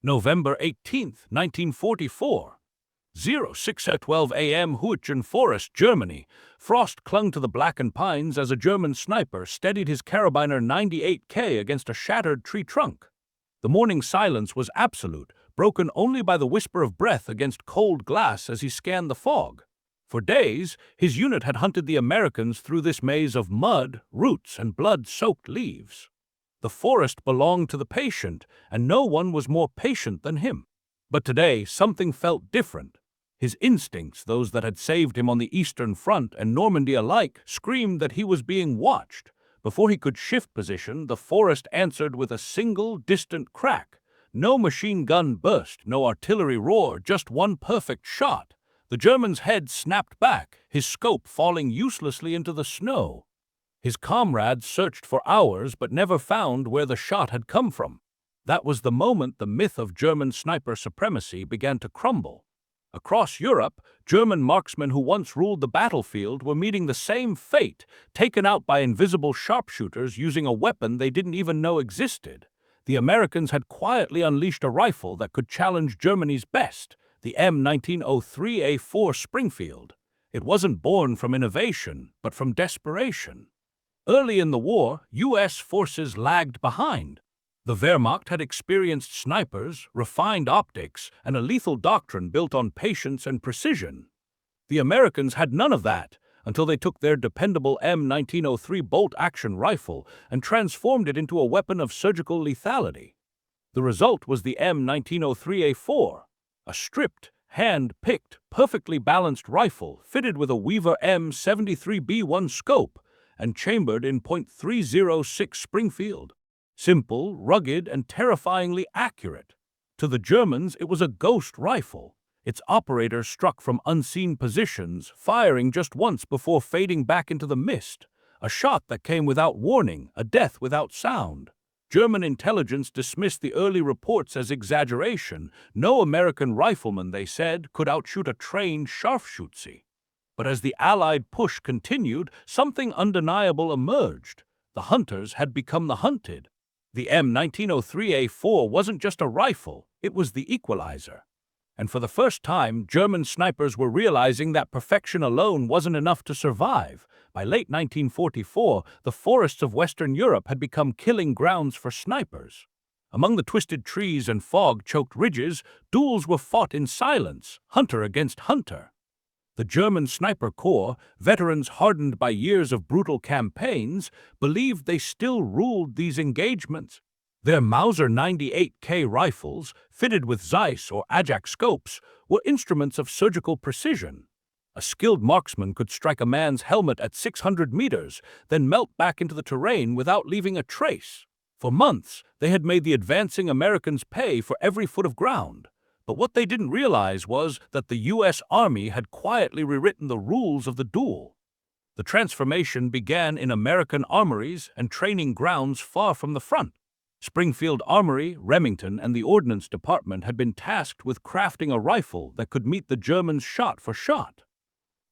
November 18, 1944. 06:12 a.m. Hürtgen Forest, Germany. Frost clung to the blackened pines as a German sniper steadied his carabiner 98K against a shattered tree trunk. The morning silence was absolute, broken only by the whisper of breath against cold glass as he scanned the fog. For days, his unit had hunted the Americans through this maze of mud, roots, and blood-soaked leaves. The forest belonged to the patient, and no one was more patient than him. But today, something felt different. His instincts, those that had saved him on the Eastern Front and Normandy alike, screamed that he was being watched. Before he could shift position, the forest answered with a single, distant crack. No machine gun burst, no artillery roar, just one perfect shot. The German's head snapped back, his scope falling uselessly into the snow. His comrades searched for hours but never found where the shot had come from. That was the moment the myth of German sniper supremacy began to crumble. Across Europe, German marksmen who once ruled the battlefield were meeting the same fate, taken out by invisible sharpshooters using a weapon they didn't even know existed. The Americans had quietly unleashed a rifle that could challenge Germany's best, the M1903A4 Springfield. It wasn't born from innovation, but from desperation. Early in the war, U.S. forces lagged behind. The Wehrmacht had experienced snipers, refined optics, and a lethal doctrine built on patience and precision. The Americans had none of that until they took their dependable M1903 bolt-action rifle and transformed it into a weapon of surgical lethality. The result was the M1903A4, a stripped, hand-picked, perfectly balanced rifle fitted with a Weaver M73B1 scope and chambered in .306 Springfield. Simple, rugged, and terrifyingly accurate. To the Germans, it was a ghost rifle. Its operator struck from unseen positions, firing just once before fading back into the mist. A shot that came without warning, a death without sound. German intelligence dismissed the early reports as exaggeration. No American rifleman, they said, could outshoot a trained Scharfschütze. But as the Allied push continued, something undeniable emerged. The hunters had become the hunted. The M1903A4 wasn't just a rifle, it was the equalizer. And for the first time, German snipers were realizing that perfection alone wasn't enough to survive. By late 1944, the forests of Western Europe had become killing grounds for snipers. Among the twisted trees and fog-choked ridges, duels were fought in silence, hunter against hunter. The German Sniper Corps, veterans hardened by years of brutal campaigns, believed they still ruled these engagements. Their Mauser 98K rifles, fitted with Zeiss or Ajax scopes, were instruments of surgical precision. A skilled marksman could strike a man's helmet at 600 meters, then melt back into the terrain without leaving a trace. For months, they had made the advancing Americans pay for every foot of ground. But what they didn't realize was that the U.S. Army had quietly rewritten the rules of the duel. The transformation began in American armories and training grounds far from the front. Springfield Armory, Remington, and the Ordnance Department had been tasked with crafting a rifle that could meet the Germans shot for shot.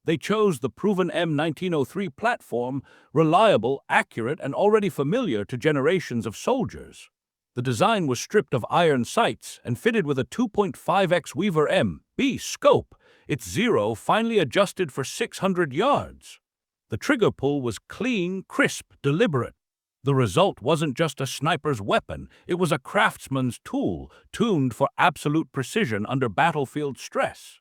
They chose the proven M1903 platform, reliable, accurate, and already familiar to generations of soldiers. The design was stripped of iron sights and fitted with a 2.5x Weaver M.B scope, its zero finally adjusted for 600 yards. The trigger pull was clean, crisp, deliberate. The result wasn't just a sniper's weapon, it was a craftsman's tool, tuned for absolute precision under battlefield stress.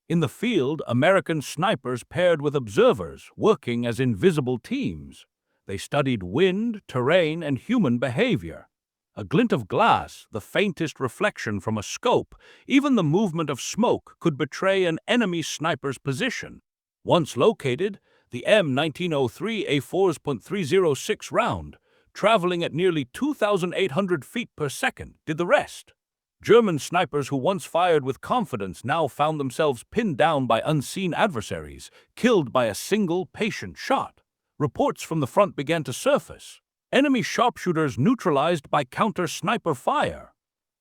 In the field, American snipers paired with observers, working as invisible teams. They studied wind, terrain, and human behavior. A glint of glass, the faintest reflection from a scope, even the movement of smoke could betray an enemy sniper's position. Once located, the M1903A4's .306 round, traveling at nearly 2,800 feet per second, did the rest. German snipers who once fired with confidence now found themselves pinned down by unseen adversaries, killed by a single patient shot. Reports from the front began to surface. Enemy sharpshooters neutralized by counter-sniper fire.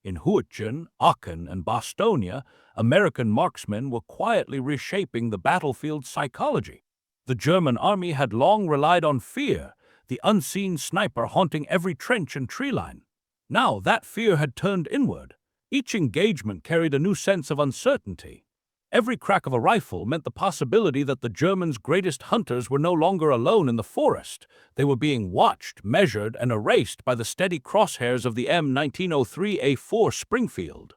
In Hürtgen, Aachen, and Bastogne, American marksmen were quietly reshaping the battlefield's psychology. The German army had long relied on fear, the unseen sniper haunting every trench and tree line. Now that fear had turned inward. Each engagement carried a new sense of uncertainty. Every crack of a rifle meant the possibility that the Germans' greatest hunters were no longer alone in the forest. They were being watched, measured, and erased by the steady crosshairs of the M1903A4 Springfield.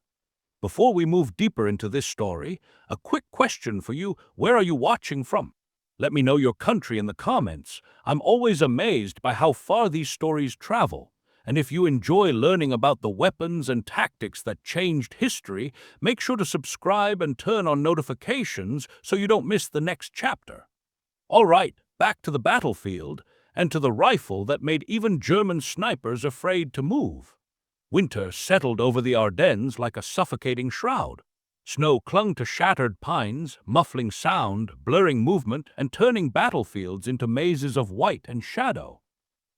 Before we move deeper into this story, a quick question for you: where are you watching from? Let me know your country in the comments. I'm always amazed by how far these stories travel. And if you enjoy learning about the weapons and tactics that changed history, make sure to subscribe and turn on notifications so you don't miss the next chapter. All right, back to the battlefield, and to the rifle that made even German snipers afraid to move. Winter settled over the Ardennes like a suffocating shroud. Snow clung to shattered pines, muffling sound, blurring movement, and turning battlefields into mazes of white and shadow.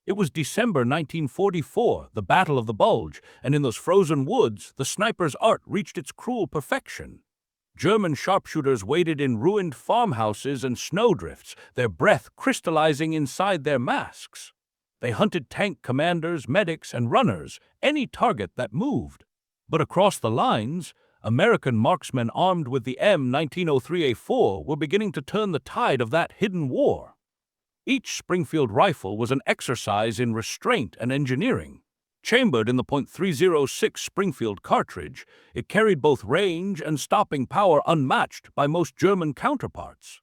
It was December 1944, the Battle of the Bulge, and in those frozen woods, the sniper's art reached its cruel perfection. German sharpshooters waited in ruined farmhouses and snowdrifts, their breath crystallizing inside their masks. They hunted tank commanders, medics, and runners, any target that moved. But across the lines, American marksmen armed with the M1903A4 were beginning to turn the tide of that hidden war. Each Springfield rifle was an exercise in restraint and engineering. Chambered in the .306 Springfield cartridge, it carried both range and stopping power unmatched by most German counterparts.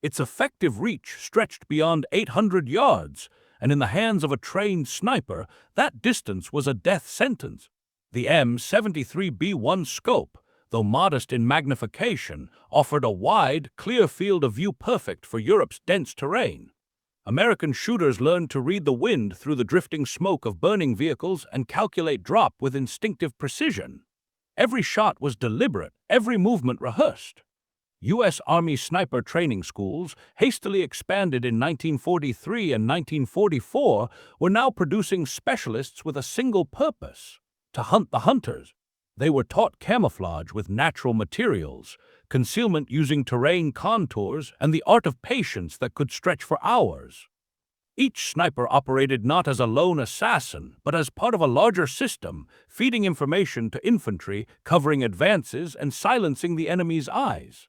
Its effective reach stretched beyond 800 yards, and in the hands of a trained sniper, that distance was a death sentence. The M73B1 scope, though modest in magnification, offered a wide, clear field of view perfect for Europe's dense terrain. American shooters learned to read the wind through the drifting smoke of burning vehicles and calculate drop with instinctive precision. Every shot was deliberate, every movement rehearsed. U.S. Army sniper training schools, hastily expanded in 1943 and 1944, were now producing specialists with a single purpose: to hunt the hunters. They were taught camouflage with natural materials, concealment using terrain contours, and the art of patience that could stretch for hours. Each sniper operated not as a lone assassin, but as part of a larger system, feeding information to infantry, covering advances, and silencing the enemy's eyes.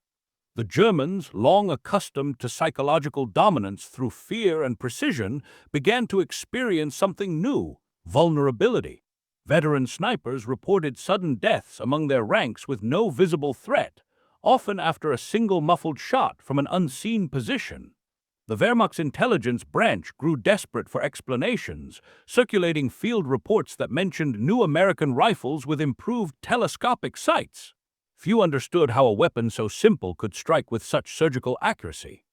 The Germans, long accustomed to psychological dominance through fear and precision, began to experience something new: vulnerability. Veteran snipers reported sudden deaths among their ranks with no visible threat, often after a single muffled shot from an unseen position. The Wehrmacht's intelligence branch grew desperate for explanations, circulating field reports that mentioned new American rifles with improved telescopic sights. Few understood how a weapon so simple could strike with such surgical accuracy.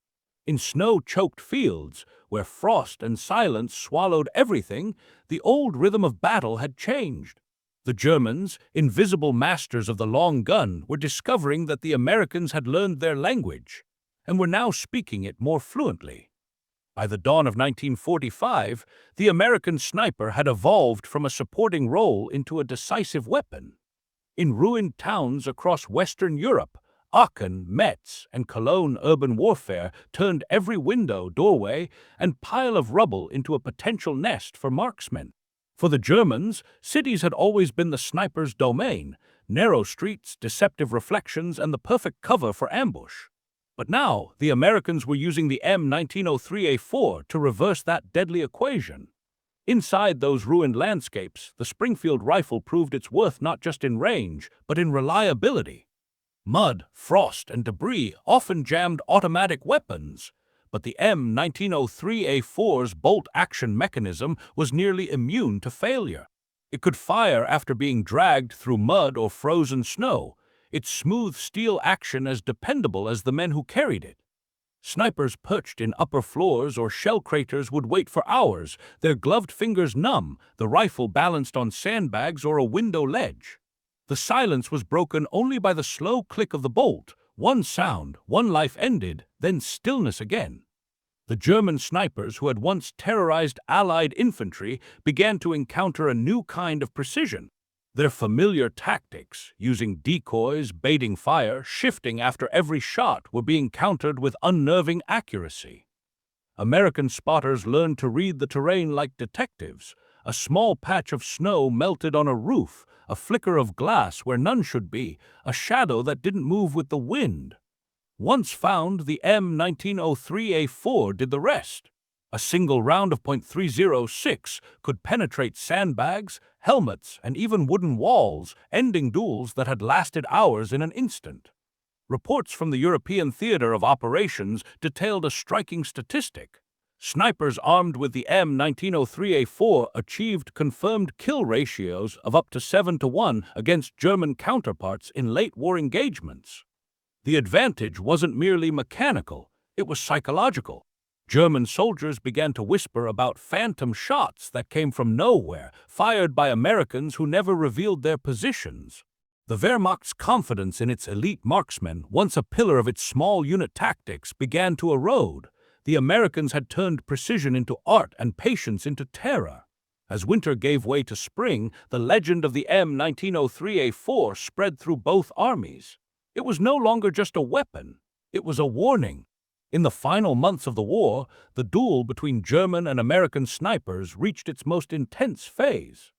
In snow-choked fields, where frost and silence swallowed everything, the old rhythm of battle had changed. The Germans, invisible masters of the long gun, were discovering that the Americans had learned their language, and were now speaking it more fluently. By the dawn of 1945, the American sniper had evolved from a supporting role into a decisive weapon. In ruined towns across Western Europe, Aachen, Metz, and Cologne urban warfare turned every window, doorway, and pile of rubble into a potential nest for marksmen. For the Germans, cities had always been the sniper's domain: narrow streets, deceptive reflections, and the perfect cover for ambush. But now, the Americans were using the M1903A4 to reverse that deadly equation. Inside those ruined landscapes, the Springfield rifle proved its worth not just in range, but in reliability. Mud, frost, and debris often jammed automatic weapons, but the M1903A4's bolt-action mechanism was nearly immune to failure. It could fire after being dragged through mud or frozen snow, its smooth steel action as dependable as the men who carried it. Snipers perched in upper floors or shell craters would wait for hours, their gloved fingers numb, the rifle balanced on sandbags or a window ledge. The silence was broken only by the slow click of the bolt. One sound, one life ended, then stillness again. The German snipers who had once terrorized Allied infantry began to encounter a new kind of precision. Their familiar tactics, using decoys, baiting fire, shifting after every shot, were being countered with unnerving accuracy. American spotters learned to read the terrain like detectives. A small patch of snow melted on a roof, a flicker of glass where none should be, a shadow that didn't move with the wind. Once found, the M1903A4 did the rest. A single round of .306 could penetrate sandbags, helmets, and even wooden walls, ending duels that had lasted hours in an instant. Reports from the European theater of operations detailed a striking statistic. Snipers armed with the M1903A4 achieved confirmed kill ratios of up to 7-1 against German counterparts in late war engagements. The advantage wasn't merely mechanical, it was psychological. German soldiers began to whisper about phantom shots that came from nowhere, fired by Americans who never revealed their positions. The Wehrmacht's confidence in its elite marksmen, once a pillar of its small unit tactics, began to erode. The Americans had turned precision into art and patience into terror. As winter gave way to spring, the legend of the M1903A4 spread through both armies. It was no longer just a weapon, it was a warning. In the final months of the war, the duel between German and American snipers reached its most intense phase.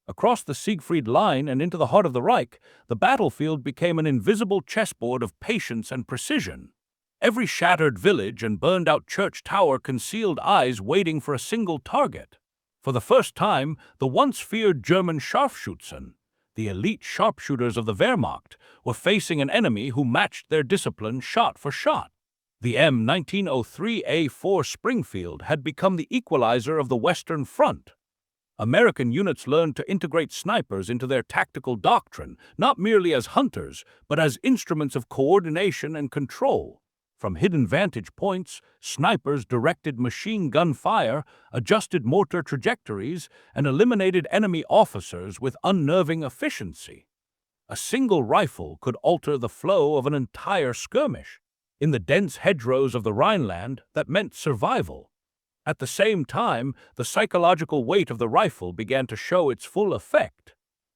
Across the Siegfried Line and into the heart of the Reich, the battlefield became an invisible chessboard of patience and precision. Every shattered village and burned-out church tower concealed eyes waiting for a single target. For the first time, the once feared German Scharfschützen, the elite sharpshooters of the Wehrmacht, were facing an enemy who matched their discipline shot for shot. The M1903A4 Springfield had become the equalizer of the Western Front. American units learned to integrate snipers into their tactical doctrine, not merely as hunters, but as instruments of coordination and control. From hidden vantage points, snipers directed machine gun fire, adjusted mortar trajectories, and eliminated enemy officers with unnerving efficiency. A single rifle could alter the flow of an entire skirmish. In the dense hedgerows of the Rhineland, that meant survival. At the same time, the psychological weight of the rifle began to show its full effect.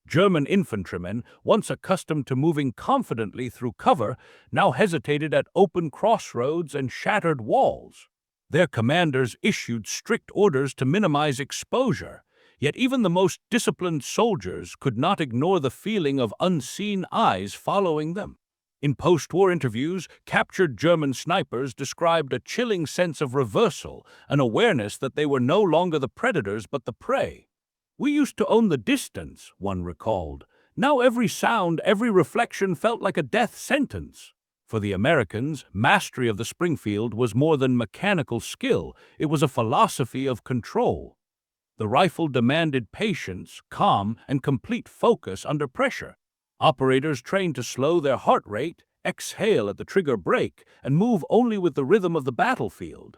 German infantrymen, once accustomed to moving confidently through cover, now hesitated at open crossroads and shattered walls. Their commanders issued strict orders to minimize exposure, yet even the most disciplined soldiers could not ignore the feeling of unseen eyes following them. In post-war interviews, captured German snipers described a chilling sense of reversal, an awareness that they were no longer the predators but the prey. "We used to own the distance," one recalled. "Now every sound, every reflection felt like a death sentence." For the Americans, mastery of the Springfield was more than mechanical skill, it was a philosophy of control. The rifle demanded patience, calm, and complete focus under pressure. Operators trained to slow their heart rate, exhale at the trigger brake, and move only with the rhythm of the battlefield.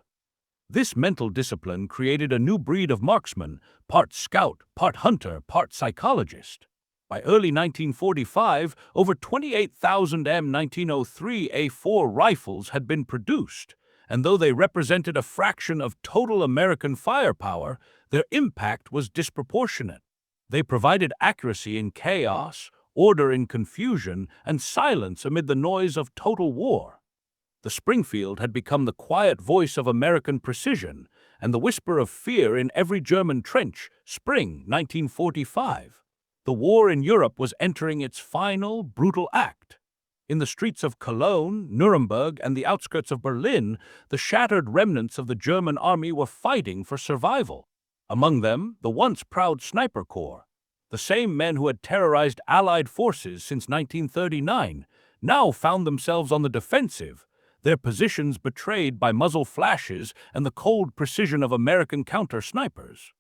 This mental discipline created a new breed of marksman, part scout, part hunter, part psychologist. By early 1945, over 28,000 M1903A4 rifles had been produced, and though they represented a fraction of total American firepower, their impact was disproportionate. They provided accuracy in chaos, order in confusion, and silence amid the noise of total war. The Springfield had become the quiet voice of American precision and the whisper of fear in every German trench. Spring 1945. The war in Europe was entering its final, brutal act. In the streets of Cologne, Nuremberg, and the outskirts of Berlin, the shattered remnants of the German army were fighting for survival. Among them, the once proud Sniper Corps. The same men who had terrorized Allied forces since 1939 now found themselves on the defensive, their positions betrayed by muzzle flashes and the cold precision of American counter-snipers.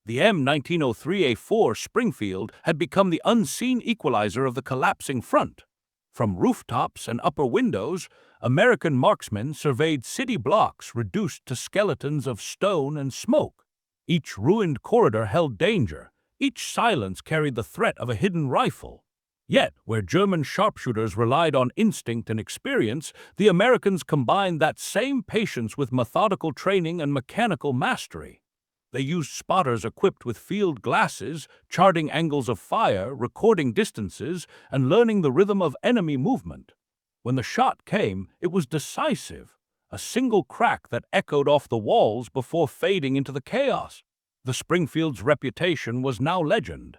The M1903A4 Springfield had become the unseen equalizer of the collapsing front. From rooftops and upper windows, American marksmen surveyed city blocks reduced to skeletons of stone and smoke. Each ruined corridor held danger. Each silence carried the threat of a hidden rifle. Yet, where German sharpshooters relied on instinct and experience, the Americans combined that same patience with methodical training and mechanical mastery. They used spotters equipped with field glasses, charting angles of fire, recording distances, and learning the rhythm of enemy movement. When the shot came, it was decisive, a single crack that echoed off the walls before fading into the chaos. The Springfield's reputation was now legend.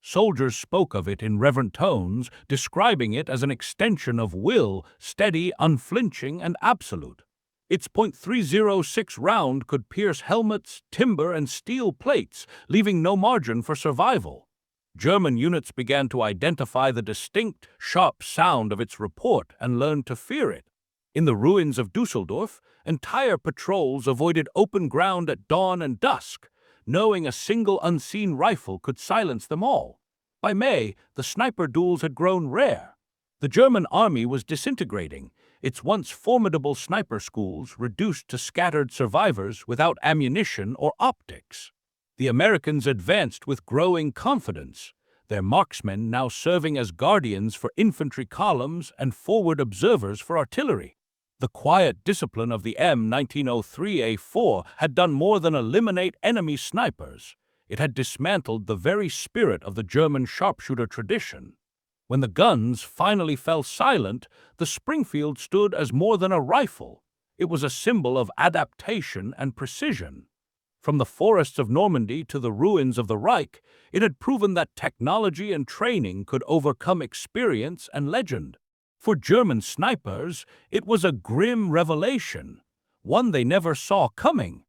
Soldiers spoke of it in reverent tones, describing it as an extension of will, steady, unflinching, and absolute. Its .306 round could pierce helmets, timber, and steel plates, leaving no margin for survival. German units began to identify the distinct, sharp sound of its report and learned to fear it. In the ruins of Dusseldorf, entire patrols avoided open ground at dawn and dusk, knowing a single unseen rifle could silence them all. By May, the sniper duels had grown rare. The German army was disintegrating, its once formidable sniper schools reduced to scattered survivors without ammunition or optics. The Americans advanced with growing confidence, their marksmen now serving as guardians for infantry columns and forward observers for artillery. The quiet discipline of the M1903A4 had done more than eliminate enemy snipers. It had dismantled the very spirit of the German sharpshooter tradition. When the guns finally fell silent, the Springfield stood as more than a rifle. It was a symbol of adaptation and precision. From the forests of Normandy to the ruins of the Reich, it had proven that technology and training could overcome experience and legend. For German snipers, it was a grim revelation, one they never saw coming.